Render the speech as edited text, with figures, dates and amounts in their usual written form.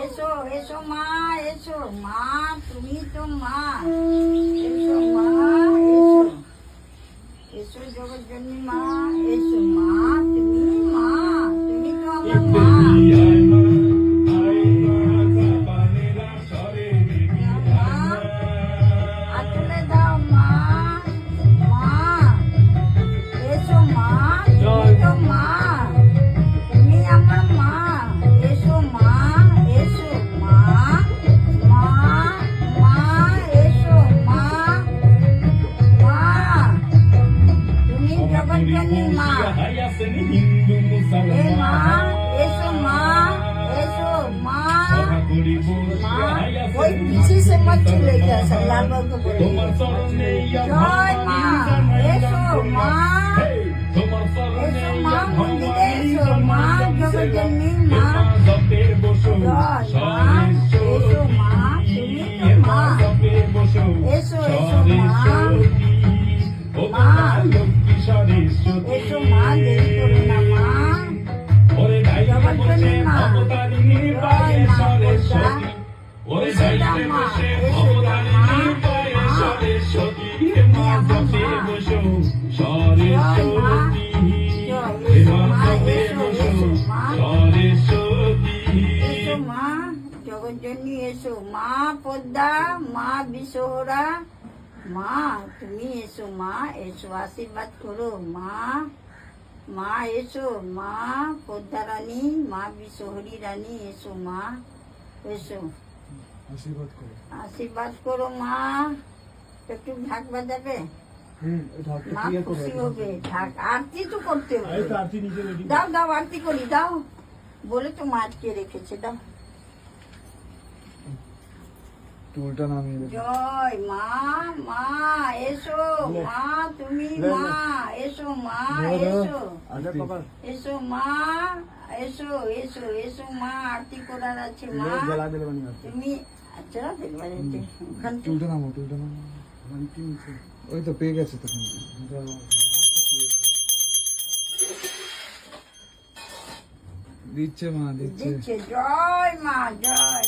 এসো এসো মা, এসো মা, তুমি তো মা, এসো মা, এসো এসো জগৎজননী মা, এসো মা, তুমি মা, তুমি তো আমার মা। আঁচলে দাও মা, মা, এসো মা, তুমি তো মা, তুমি আমার মা, এসো মা, এসো মা, মা, মা, এসো মা, মা, তুমি জগৎজননী মা, এ মা, এসো মা, এসো মা, মা, ওই পিছিয়ে মত চলে গেছে লাল বাবু বলে জয় মা, এসো মা, এসো মা, মন্দিরে এসো মা, জগৎজননী মা, জয় মা, এসো মা, তুমি তো মা, এসো এসো মা, মা, এসো মা, দেরি করো না মা, জগৎজননী মা, জয় মা, কোথা এসো যা মা, এসো যা মা, মা, তুমি আমার মা, জয় মা, জয় এসো মা, এসো এসো মা, এসো মা, জগৎজননী এসো মা, পদ্মা মা, বিশ্বহরা মা, তুমি এসো মা, এসো আশীর্বাদ করো মা, মা এসো মা, পদ্মা রানী মা, বিশ্বহরী রানী এসো মা, এসো আশীর্বাদ করো মা, একটু ঢাক বাজাবে মা, খুশি হবে, ঢাক আরতি তো করতে হবে, দাও দাও আরতি করি দাও, বলে তো মা আটকে রেখেছে, দাও টুলটা নামিয়ে জয় মা, মা এসো মা, তুমি মা, এসো মা, এসো এসো মা, এসো এসো এসো মা, আরতি করার আছে মা, তুমি আচ্ছা দেখবা যেতে ওখান থেকে টুলটা নামো ওই তো পেয়ে গেছে তখন দিচ্ছে মা দিচ্ছে দিচ্ছে, জয় মা, জয়